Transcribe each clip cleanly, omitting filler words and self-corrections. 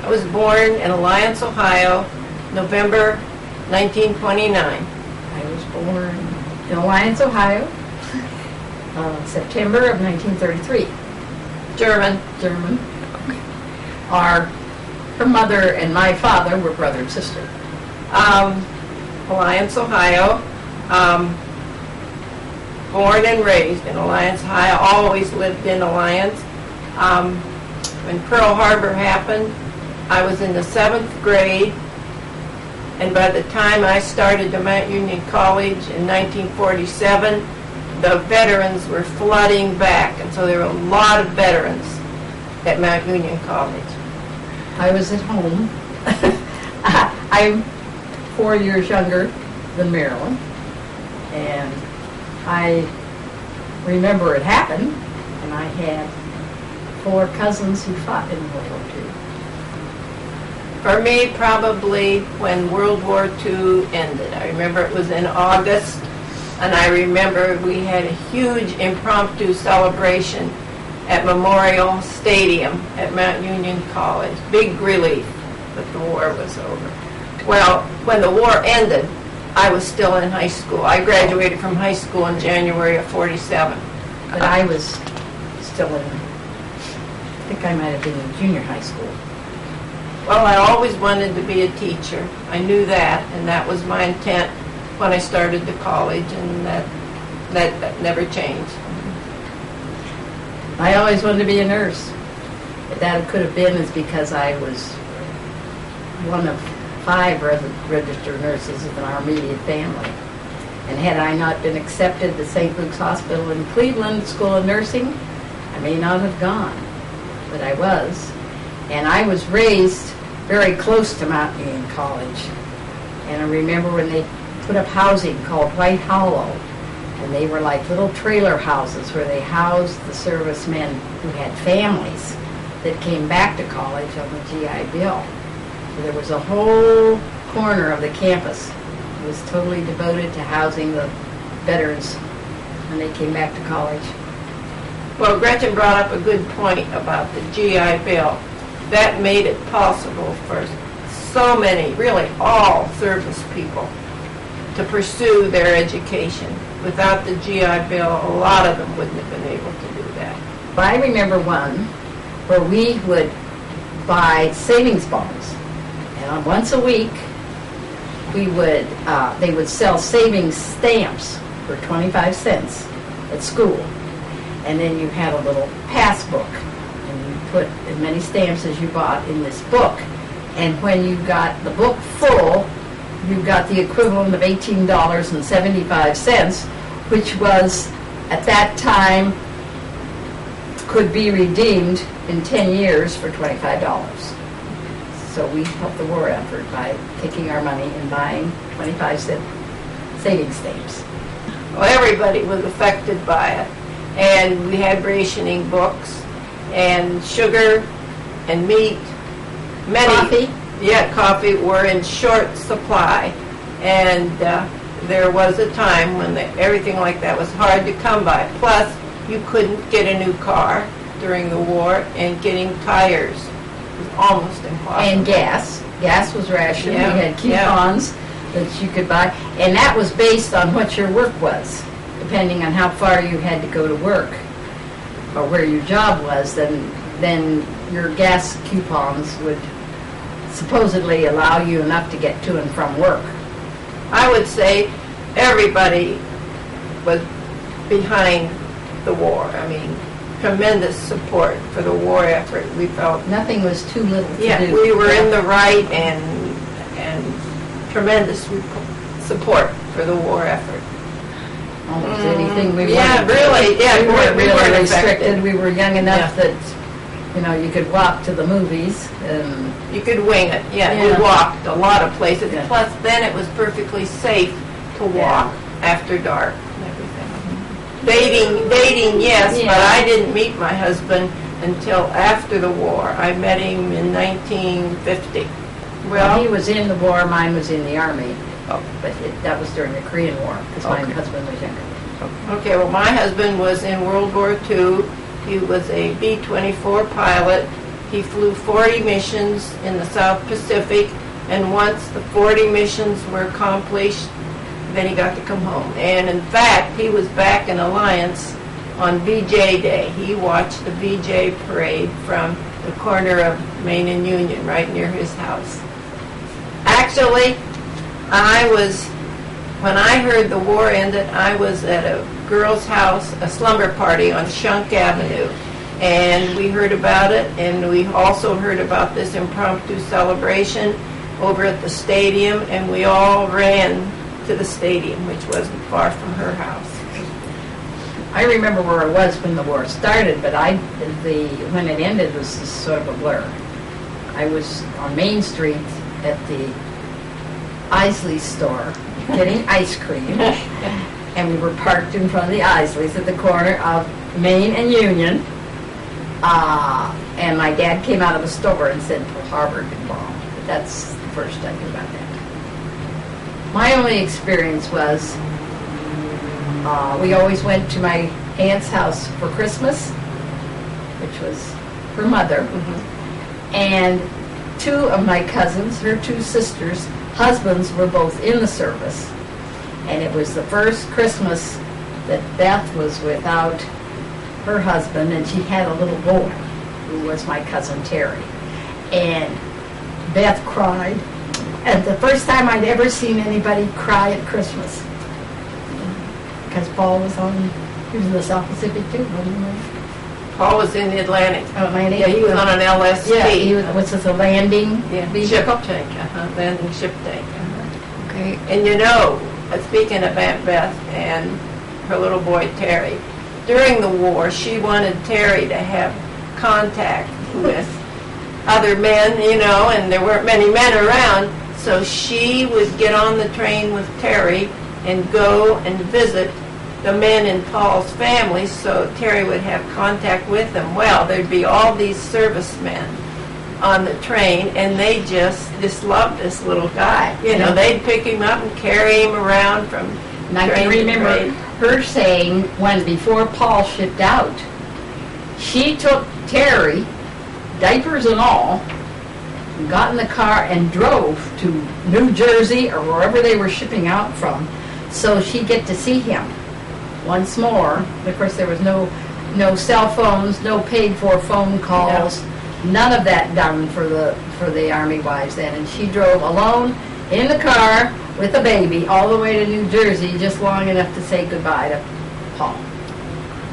I was born in Alliance, Ohio, November 1929. I was born in Alliance, Ohio, September of 1933. German. Her mother and my father were brother and sister. Alliance, Ohio. Born and raised in Alliance, Ohio. Always lived in Alliance. When Pearl Harbor happened, I was in the 7th grade, and by the time I started to Mount Union College in 1947, the veterans were flooding back, and so there were a lot of veterans at Mount Union College. I was at home. I'm 4 years younger than Marilyn, and I remember it happened, and I had 4 cousins who fought in World War II. For me, probably when World War II ended. I remember it was in August, and I remember we had a huge impromptu celebration at Memorial Stadium at Mount Union College. Big relief that the war was over. Well, when the war ended, I was still in high school. I graduated from high school in January of '47. But I was still in, I think I might have been in junior high school. Well, I always wanted to be a teacher. I knew that, and that was my intent when I started the college, and that never changed. I always wanted to be a nurse. But that could have been is because I was one of 5 registered nurses in our immediate family. And had I not been accepted to St. Luke's Hospital in Cleveland School of Nursing, I may not have gone, but I was. And I was raised very close to Mount Union College. And I remember when they put up housing called White Hollow, and they were like little trailer houses where they housed the servicemen who had families that came back to college on the GI Bill. So there was a whole corner of the campus that was totally devoted to housing the veterans when they came back to college. Well, Gretchen brought up a good point about the GI Bill. That made it possible for so many, really all service people, to pursue their education. Without the GI Bill, a lot of them wouldn't have been able to do that. I remember one where we would buy savings bonds, and once a week we would they would sell savings stamps for 25 cents at school, and then you had a little passbook, and you put as many stamps as you bought in this book, and when you got the book full, you got the equivalent of $18.75, which was, at that time, could be redeemed in 10 years for $25. So we helped the war effort by taking our money and buying 25-cent savings stamps. Well, everybody was affected by it. And we had rationing books, and sugar and meat. Coffee? Yeah, coffee were in short supply. And there was a time when everything like that was hard to come by. Plus, you couldn't get a new car during the war, and getting tires was almost impossible. And gas. Gas was rationed. Yeah, We had coupons that you could buy. And that was based on what your work was. Depending on how far you had to go to work or where your job was, then your gas coupons would supposedly allow you enough to get to and from work. I would say everybody was behind the war. I mean, tremendous support for the war effort. We felt Nothing was too little to do. we were in the right, and tremendous support for the war effort. Almost anything we Yeah, wanted. really, yeah, we weren't we really weren't restricted. affected. We were young enough that, you could walk to the movies. And You could wing it. Yeah, Yeah. we walked a lot of places. Yeah. Plus, then it was perfectly safe to walk after dark and everything. Dating, yes, Yeah. but I didn't meet my husband until after the war. I met him in 1950. well, he was in the war, mine was in the Army. Oh. But that was during the Korean War, because my husband was younger. Okay, well, my husband was in World War II. He was a B-24 pilot. He flew 40 missions in the South Pacific, and once the 40 missions were accomplished, then he got to come home. And in fact, he was back in Alliance on VJ Day. He watched the VJ parade from the corner of Main and Union, right near his house. Actually, when I heard the war ended, I was at a girl's house, a slumber party on Shunk Avenue. And we heard about it, and we also heard about this impromptu celebration over at the stadium, and we all ran to the stadium, which wasn't far from her house. I remember where I was when the war started, but when it ended was just sort of a blur. I was on Main Street at the Isley store getting ice cream, and we were parked in front of the Isleys at the corner of Main and Union. And my dad came out of the store and said Pearl Harbor had been bombed. That's the first I knew about that. My only experience was we always went to my aunt's house for Christmas, which was her mother, and two of my cousins, her two sisters, husbands were both in the service. And it was the first Christmas that Beth was without her husband, and she had a little boy who was my cousin Terry. And Beth cried. And the first time I'd ever seen anybody cry at Christmas. Because Paul was he was in the South Pacific too, wasn't he? Paul was in the Atlantic. Atlantic. Yeah, he was on an LST. Yeah, which is a landing vehicle. Ship tank, landing ship tank. Okay. And you know, speaking of Aunt Beth and her little boy Terry, during the war, she wanted Terry to have contact with other men, you know, and there weren't many men around, so she would get on the train with Terry and go and visit the men in Paul's family so Terry would have contact with them. Well, there'd be all these servicemen on the train, and they just loved this little guy. You know, they'd pick him up and carry him around from and I can remember her saying when before Paul shipped out, she took Terry, diapers and all, got in the car and drove to New Jersey or wherever they were shipping out from, so she'd get to see him once more. Of course, there was no cell phones, no paid-for phone calls, none of that done for the Army wives then. And she drove alone in the car with a baby all the way to New Jersey, just long enough to say goodbye to Paul.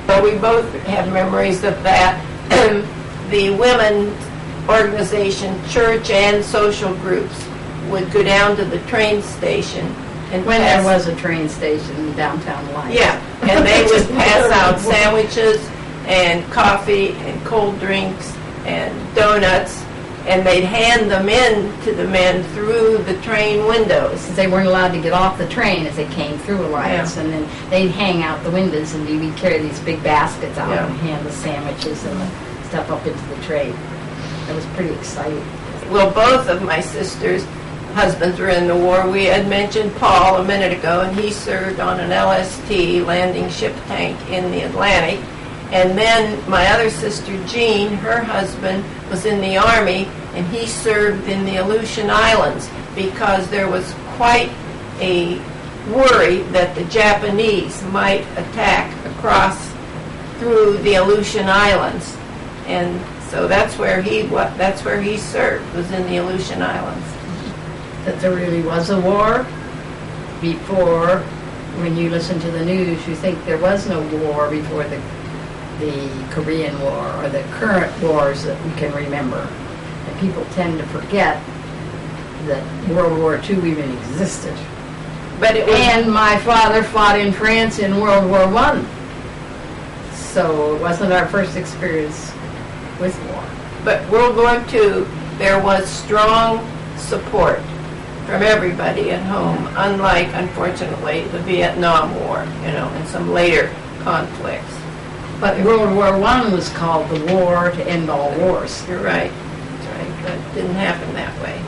Well, we both have memories of that. The women organization, church and social groups would go down to the train station and when there was a train station in downtown Alliance. Yeah, and they would pass out sandwiches and coffee and cold drinks and donuts, and they'd hand them in to the men through the train windows. They weren't allowed to get off the train as they came through Alliance, and then they'd hang out the windows, and we'd carry these big baskets out and hand the sandwiches and the stuff up into the train. It was pretty exciting. Well, both of my sisters' husbands were in the war. We had mentioned Paul a minute ago, and he served on an LST, landing ship tank, in the Atlantic. And then my other sister, Jean, her husband was in the Army, and he served in the Aleutian Islands because there was quite a worry that the Japanese might attack across through the Aleutian Islands. And so that's where he served, was in the Aleutian Islands. That there really was a war before, when you listen to the news, you think there was no war before the Korean War or the current wars that we can remember. And people tend to forget that World War II even existed. And my father fought in France in World War I. So it wasn't our first experience with war. But World War II, there was strong support from everybody at home, unlike, unfortunately, the Vietnam War, you know, and some later conflicts. But World War I was called the war to end all wars. You're right. That's right. But it didn't happen that way.